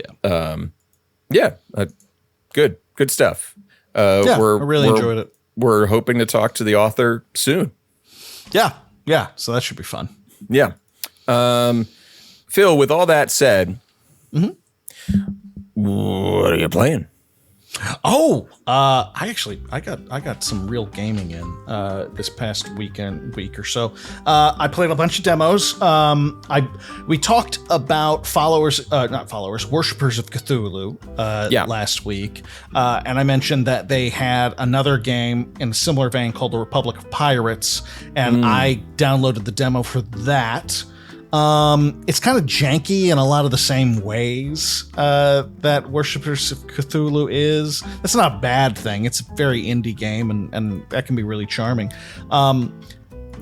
good stuff. I really enjoyed it. We're hoping to talk to the author soon. Yeah. So that should be fun. Yeah. Phil, with all that said, what are you playing? Oh, I got some real gaming in this past week or so. I played a bunch of demos. We talked about worshippers of Cthulhu last week, and I mentioned that they had another game in a similar vein called the Republic of Pirates, and I downloaded the demo for that. It's kind of janky in a lot of the same ways that Worshippers of Cthulhu is. That's not a bad thing. It's a very indie game, and that can be really charming.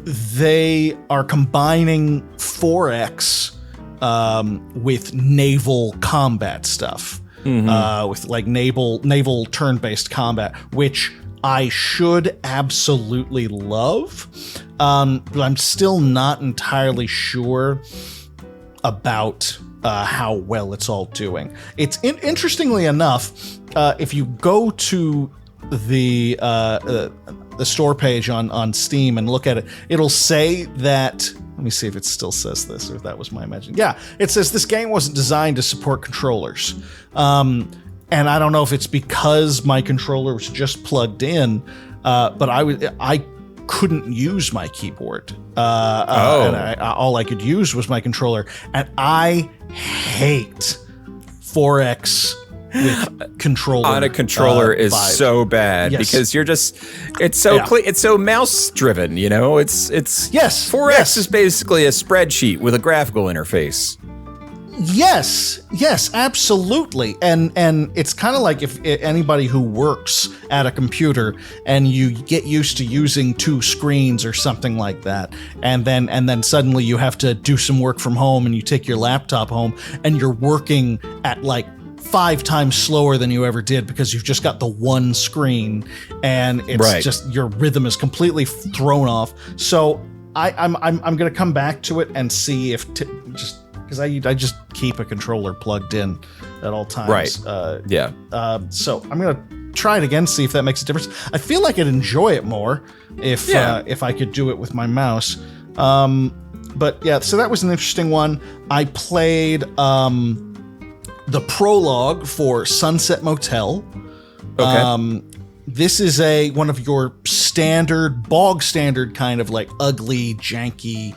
They are combining 4X with naval combat stuff, with like naval turn-based combat, which I should absolutely love, but I'm still not entirely sure about how well it's all doing. It's interestingly enough, if you go to the store page on Steam and look at it, it'll say that. Let me see if it still says this, or if that was my imagination. Yeah, it says this game wasn't designed to support controllers. And I don't know if it's because my controller was just plugged in, but I couldn't use my keyboard. And all I could use was my controller. And I hate 4X with controller. On a controller is vibe. so bad because you're just, it's so it's so mouse driven, you know? It's yes. 4X is basically a spreadsheet with a graphical interface. Yes, absolutely. And it's kind of like if anybody who works at a computer and you get used to using 2 screens or something like that, and then suddenly you have to do some work from home and you take your laptop home and you're working at like 5 times slower than you ever did because you've just got the one screen and it's just your rhythm is completely thrown off. So I'm going to come back to it and see if just because I just keep a controller plugged in at all times. Right. So I'm going to try it again, see if that makes a difference. I feel like I'd enjoy it more if I could do it with my mouse. But yeah, so that was an interesting one. I played the prologue for Sunset Motel. Okay. This is one of your bog standard kind of like ugly, janky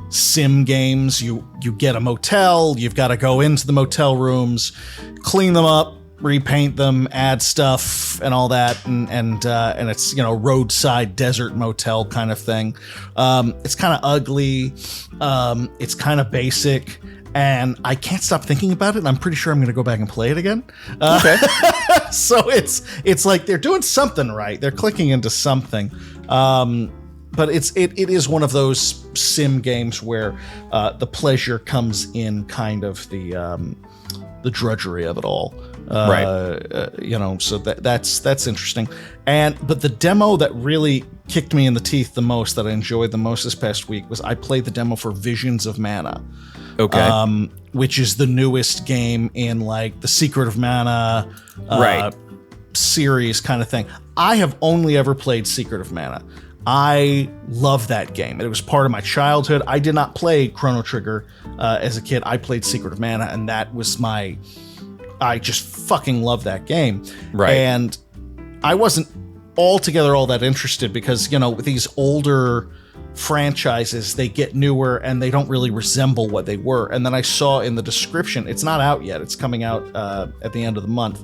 sim games. You get a motel, you've got to go into the motel rooms, clean them up, repaint them, add stuff and all that, and it's, you know, roadside desert motel kind of thing. It's kind of ugly, it's kind of basic, and I can't stop thinking about it. And I'm pretty sure I'm going to go back and play it again. Okay. So it's like they're doing something right. They're clicking into something. But it is one of those sim games where the pleasure comes in kind of the drudgery of it all. You know, so that's interesting. But the demo that really kicked me in the teeth the most, that I enjoyed the most this past week, was I played the demo for Visions of Mana. Okay. Which is the newest game in like the Secret of Mana series kind of thing. I have only ever played Secret of Mana. I love that game. It was part of my childhood. I did not play Chrono Trigger as a kid. I played Secret of Mana, and that was I just fucking love that game. Right. And I wasn't altogether all that interested because, you know, with these older franchises, they get newer and they don't really resemble what they were. And then I saw in the description, it's not out yet. It's coming out at the end of the month.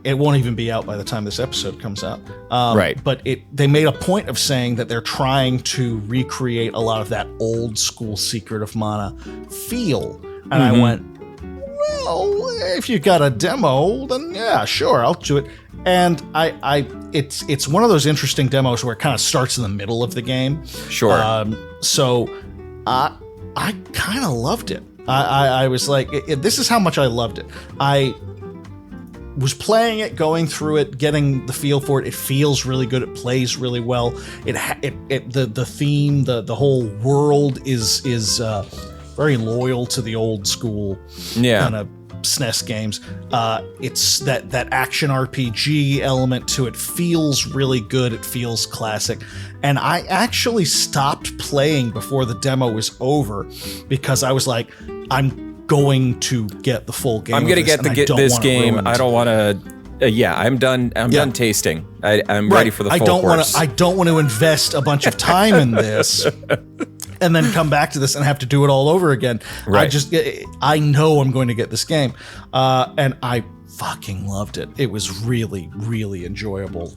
It won't even be out by the time this episode comes out. But they made a point of saying that they're trying to recreate a lot of that old school Secret of Mana feel. And I went, well, if you got a demo, then yeah, sure, I'll do it. And it's one of those interesting demos where it kind of starts in the middle of the game. Sure. So I kind of loved it. I was like, this is how much I loved it. I was playing it, going through it, getting the feel for it. It feels really good. It plays really well. The theme, the whole world is very loyal to the old school kind of SNES games. It's that action RPG element to it feels really good. It feels classic. And I actually stopped playing before the demo was over because I was like, I'm going to get the full game. I'm going to get this game. I don't want to. I'm done. I'm done tasting. I'm ready for the full course. I don't want to invest a bunch of time in this and then come back to this and have to do it all over again. Right. I know I'm going to get this game, and I fucking loved it. It was really, really enjoyable.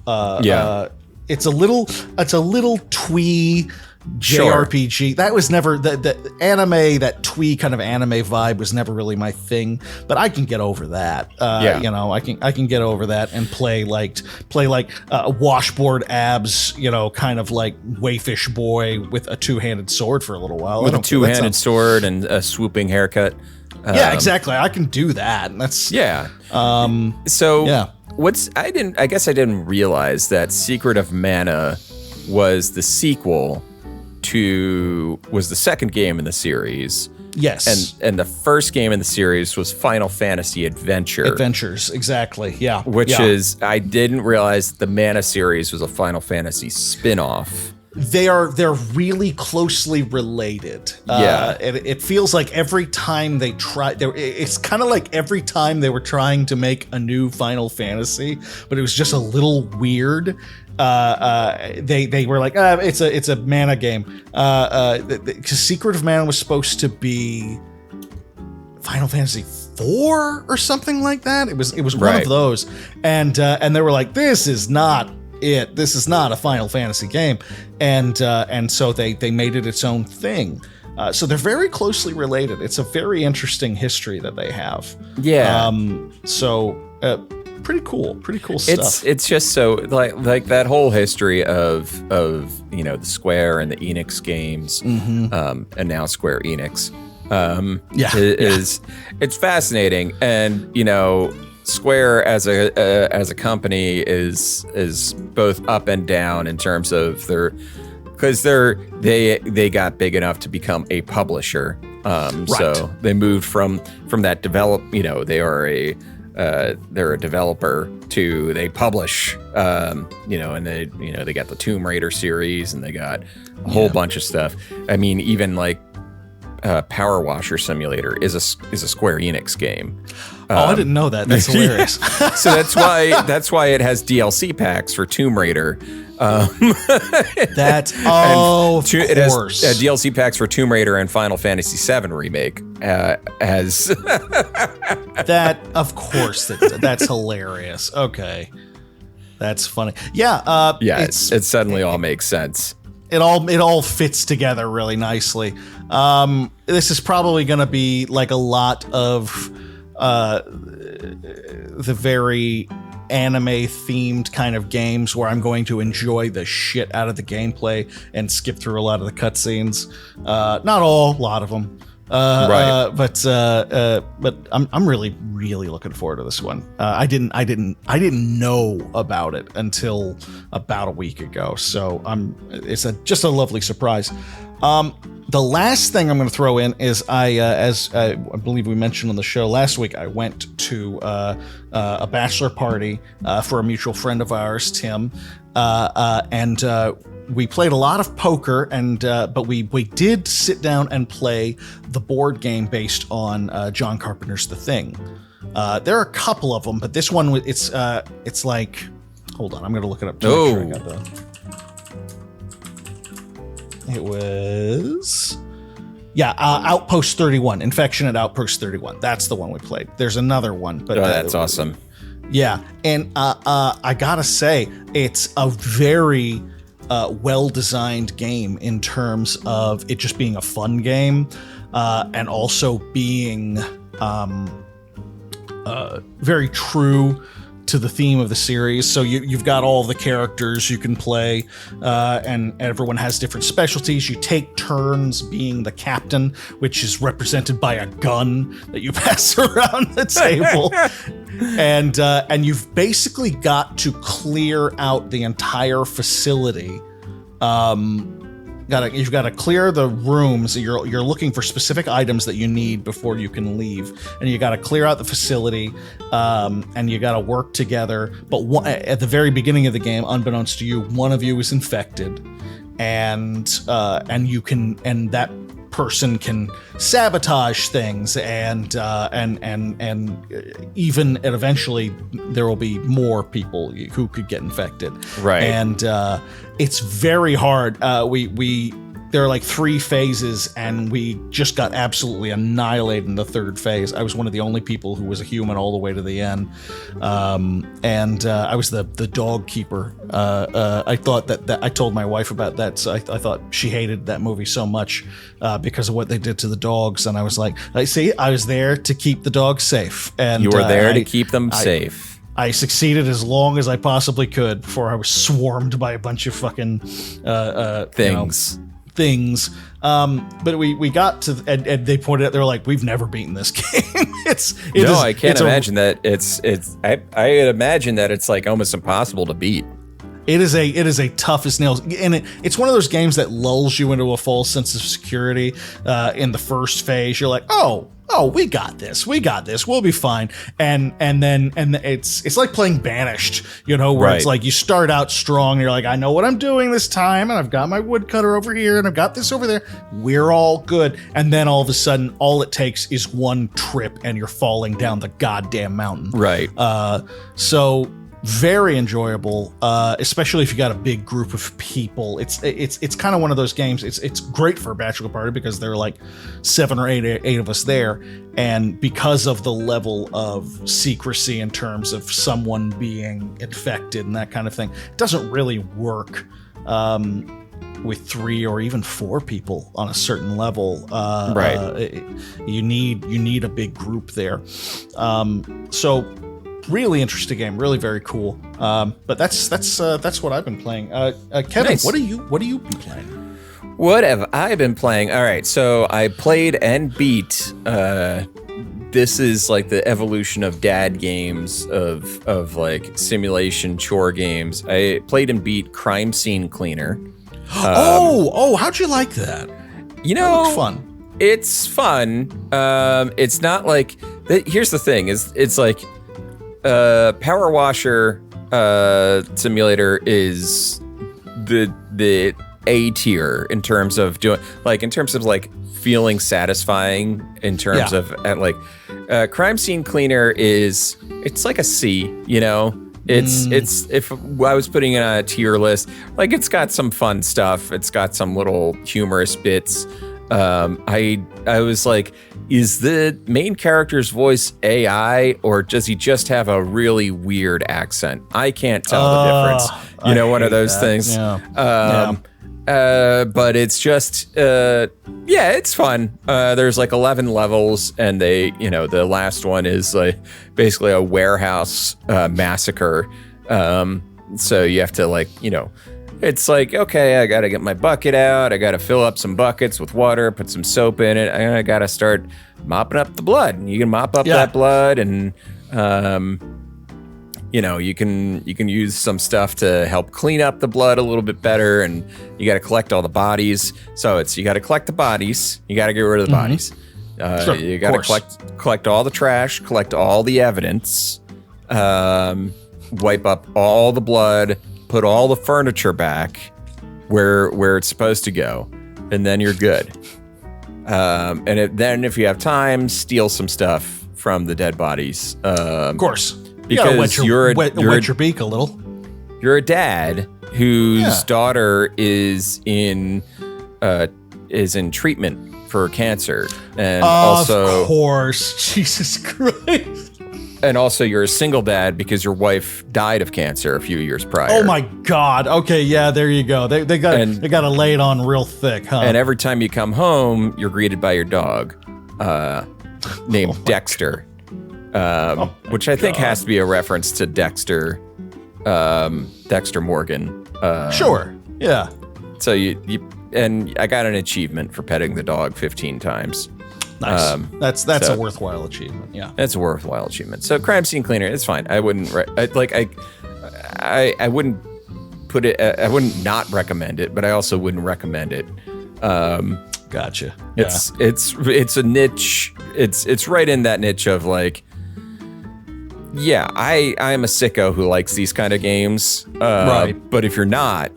it's a little twee JRPG. That was never the anime, that twee kind of anime vibe was never really my thing, but I can get over that. You know, I can get over that and play like washboard abs, you know, kind of like wayfish boy with a two-handed sword for a little while. With a two-handed sword and a swooping haircut. Yeah, exactly. I can do that. And that's I guess I didn't realize that Secret of Mana was the sequel was the second game in the series. Yes. And the first game in the series was Final Fantasy Adventures, exactly. Yeah. Which is, I didn't realize the Mana series was a Final Fantasy spin-off. They're really closely related. It feels like every time they try, it's kind of like every time they were trying to make a new Final Fantasy, but it was just a little weird. They were like, it's a Mana game. Because Secret of Mana was supposed to be Final Fantasy 4 or something like that. It was one of those, and they were like, this is not it. This is not a Final Fantasy game, and so they made it its own thing. So they're very closely related. It's a very interesting history that they have. Yeah. Pretty cool stuff. It's just so like that whole history of you know the Square and the Enix games, and now Square Enix. It's fascinating, and you know Square as a company is both up and down in terms of they got big enough to become a publisher. So they moved from that they're a developer to they publish, and they got the Tomb Raider series and they got a whole bunch of stuff. I mean, even like Power Washer Simulator is a Square Enix game. I didn't know that. That's hilarious. So that's why it has DLC packs for Tomb Raider. It has DLC packs for Tomb Raider and Final Fantasy VII Remake. That, of course, that's hilarious. Okay, that's funny. Yeah, it suddenly all makes sense. It all fits together really nicely. This is probably going to be like a lot of the very anime-themed kind of games where I'm going to enjoy the shit out of the gameplay and skip through a lot of the cutscenes. Not all, a lot of them. But I'm really looking forward to this one. I didn't know about it until about a week ago, so it's just a lovely surprise. The last thing I'm going to throw in is as I believe we mentioned on the show last week, I went to a bachelor party for a mutual friend of ours, Tim, and we played a lot of poker, but we did sit down and play the board game based on John Carpenter's The Thing. There are a couple of them, but this one it's like, hold on, I'm going to look it up. It was, Outpost 31, Infection at Outpost 31. That's the one we played. There's another one, but that's awesome. Yeah, and I gotta say, it's a very well-designed game in terms of it just being a fun game, and also being very true to the theme of the series. So you've got all the characters you can play, and everyone has different specialties. You take turns being the captain, which is represented by a gun that you pass around the table. And you've basically got to clear out the entire facility. You've got to clear the rooms. You're looking for specific items that you need before you can leave, and you got to clear out the facility, and you got to work together. But at the very beginning of the game, unbeknownst to you, one of you is infected, and that person can sabotage things, and eventually there will be more people who could get infected. Right. And it's very hard. We there are like 3 phases, and we just got absolutely annihilated in the 3rd phase. I was one of the only people who was a human all the way to the end, and I was the dog keeper. I thought that I told my wife about that, so I thought she hated that movie so much because of what they did to the dogs, and I was like, I was there to keep the dogs safe, and you were there to keep them safe. I succeeded as long as I possibly could before I was swarmed by a bunch of fucking things. Things. But we got to, and they pointed out, they were like, we've never beaten this game. I can't imagine that. I imagine that it's like almost impossible to beat. It is a tough as nails, and it's one of those games that lulls you into a false sense of security. In the first phase, you're like, oh, we got this, we'll be fine, and then it's like playing Banished, where right. It's like you start out strong, and you're like, I know what I'm doing this time, and I've got my woodcutter over here, and I've got this over there, we're all good, and then all of a sudden, all it takes is one trip, and you're falling down the goddamn mountain. Right. So. Very enjoyable, especially if you got a big group of people. It's kind of one of those games. It's great for a bachelor party because there are like 7 or 8 of us there, and because of the level of secrecy in terms of someone being infected and that kind of thing, it doesn't really work with 3 or even 4 people on a certain level. Right. You need a big group there. So. Really interesting game, really very cool. But that's what I've been playing. Kevin, nice. What are you been playing? What have I been playing? All right, so I played and beat. This is like the evolution of dad games of like simulation chore games. I played and beat Crime Scene Cleaner. How'd you like that? That looked fun. It's fun. It's not like. Here's the thing: it's like. Power Washer Simulator is the A tier in terms of feeling satisfying in terms of Crime Scene Cleaner it's like a C, it's if I was putting it on a tier list, like it's got some fun stuff, it's got some little humorous bits. I was like, is the main character's voice AI or does he just have a really weird accent? I can't tell the difference. One of those things. Yeah. But it's just, it's fun. There's like 11 levels, and the last one is like basically a warehouse massacre. So you have to it's like, okay, I got to get my bucket out. I got to fill up some buckets with water, put some soap in it. I got to start mopping up the blood. You can mop up that blood, and you can use some stuff to help clean up the blood a little bit better. And you got to collect all the bodies. So you got to collect the bodies. You got to get rid of the bodies. You got to collect all the trash, collect all the evidence, wipe up all the blood. Put all the furniture back where it's supposed to go, and then you're good. Then if you have time, steal some stuff from the dead bodies. Of course, because wet your beak a little. You're a dad whose daughter is in treatment for cancer, and of course, Jesus Christ. And also, you're a single dad because your wife died of cancer a few years prior. Oh my God! Okay, yeah, there you go. They got to lay it on real thick, huh? And every time you come home, you're greeted by your dog, named Dexter, which I think has to be a reference to Dexter Morgan. Sure. Yeah. So and I got an achievement for petting the dog 15 times. Nice. That's a worthwhile achievement. Yeah, that's a worthwhile achievement. So Crime Scene Cleaner, it's fine. I wouldn't I wouldn't put it. I wouldn't not recommend it, but I also wouldn't recommend it. Gotcha. It's a niche. It's right in that niche of like, yeah, I am a sicko who likes these kind of games. Right. But if you're not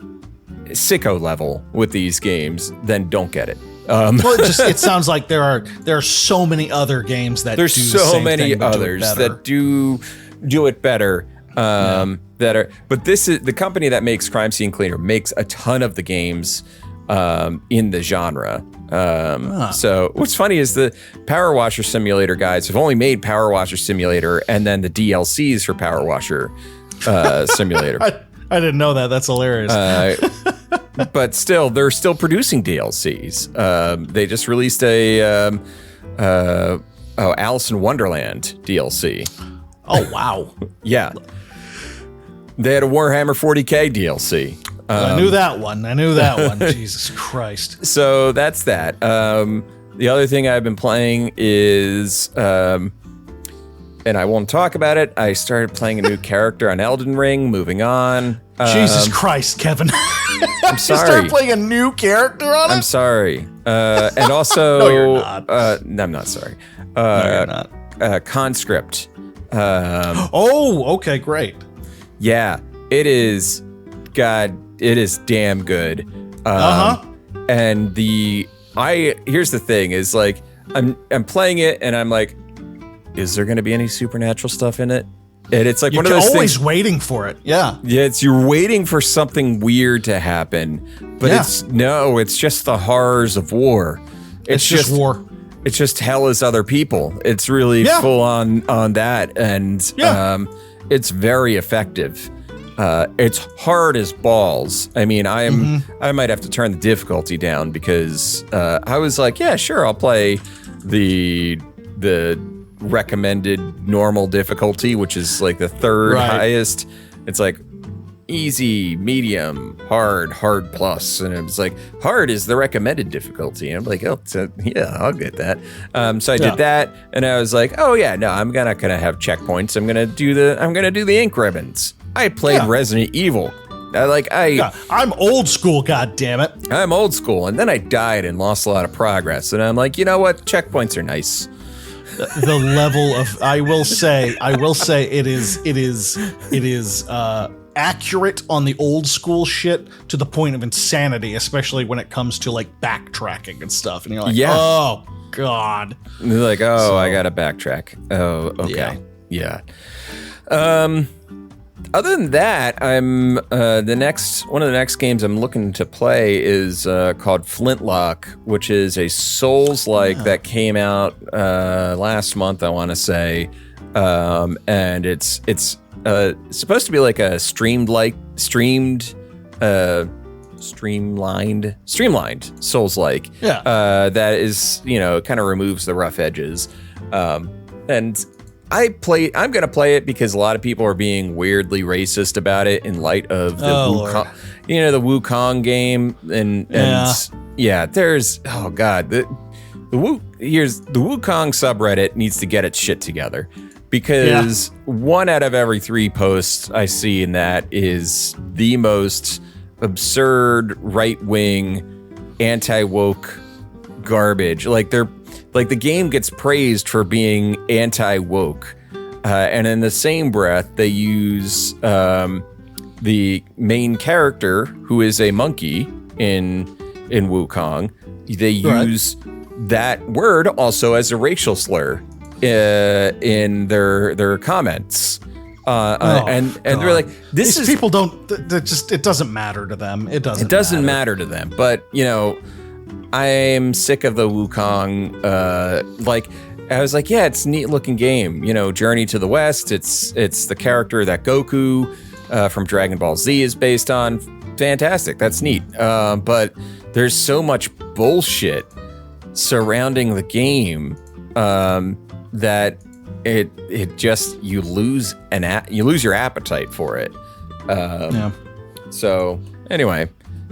sicko level with these games, then don't get it. Well, it sounds like there are so many other games that there's do so the same many thing, others that do it better. That are, but this is the company that makes Crime Scene Cleaner makes a ton of the games in the genre. So what's funny is the Power Washer Simulator guys have only made Power Washer Simulator and then the DLCs for Power Washer Simulator. I didn't know that. That's hilarious. But still, they're still producing DLCs. They just released a Alice in Wonderland DLC. Oh, wow. Yeah. They had a Warhammer 40K DLC. I knew that one. Jesus Christ. So that's that. The other thing I've been playing is, and I won't talk about it, I started playing a new character on Elden Ring, moving on. Jesus Christ, Kevin. I'm sorry. You started playing a new character on it? I'm sorry. And also... No, you're not. No, I'm not sorry. No, you're not. Conscript. Okay, great. Yeah, it is... God, it is damn good. And here's the thing, is like, I'm playing it and I'm like, is there going to be any supernatural stuff in it? And it's like one of those things. You're always waiting for it. Yeah. Yeah, you're waiting for something weird to happen, but it's just the horrors of war. It's just war. It's just hell as other people. It's really full on that, and it's very effective. It's hard as balls. I mean, I might have to turn the difficulty down because I was like, yeah, sure, I'll play the recommended normal difficulty, which is like the third highest. It's like easy, medium, hard plus, and it was like hard is the recommended difficulty. And I'm like, oh, yeah, I'll get that. So I did that, and I was like, oh yeah, no, I'm not gonna have checkpoints. I'm gonna do the ink ribbons. I played Resident Evil. I'm old school, goddammit. I'm old school, and then I died and lost a lot of progress, and I'm like, you know what? Checkpoints are nice. The level of I will say it is accurate on the old school shit to the point of insanity, especially when it comes to like backtracking and stuff. And you're like, oh god. And they're like, I gotta backtrack. Oh, okay, yeah. Other than that, I'm one of the next games I'm looking to play is called Flintlock, which is a Souls-like that came out last month, I want to say, and it's supposed to be like a streamlined Souls-like. That is, kind of removes the rough edges, and I'm going to play it because a lot of people are being weirdly racist about it in light of the the Wukong game. And there's, oh God, the Wukong subreddit needs to get its shit together because 1 out of every 3 posts I see in that is the most absurd right-wing anti-woke garbage. Like the game gets praised for being anti-woke, and in the same breath, they use the main character, who is a monkey in Wukong. They use that word also as a racial slur in their comments, and they're like, these people don't. It doesn't matter to them. It doesn't matter to them, but I'm sick of the Wukong. I was like, yeah, it's a neat looking game. Journey to the West. It's the character that Goku from Dragon Ball Z is based on. Fantastic. That's neat. But there's so much bullshit surrounding the game that it just you lose your appetite for it. So anyway,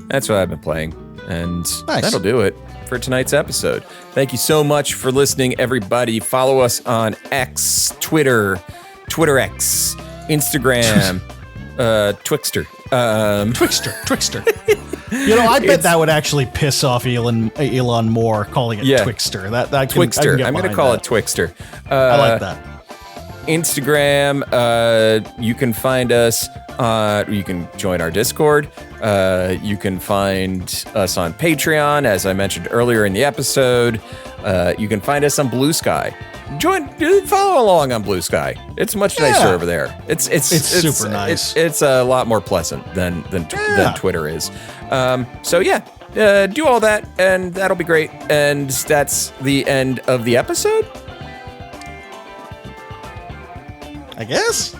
that's what I've been playing. And that'll do it for tonight's episode. Thank you so much for listening, everybody. Follow us on X, Twitter X, Instagram, Twixter. Twixter. I bet that would actually piss off Elon more, calling it Twixter. That Twixter. I'm going to call it Twixter. I like that. Instagram. You can find us. You can join our Discord. You can find us on Patreon, as I mentioned earlier in the episode. You can find us on Blue Sky. Follow along on Blue Sky. It's much nicer over there. It's super nice. It's a lot more pleasant than Twitter is. So do all that, and that'll be great. And that's the end of the episode. I guess.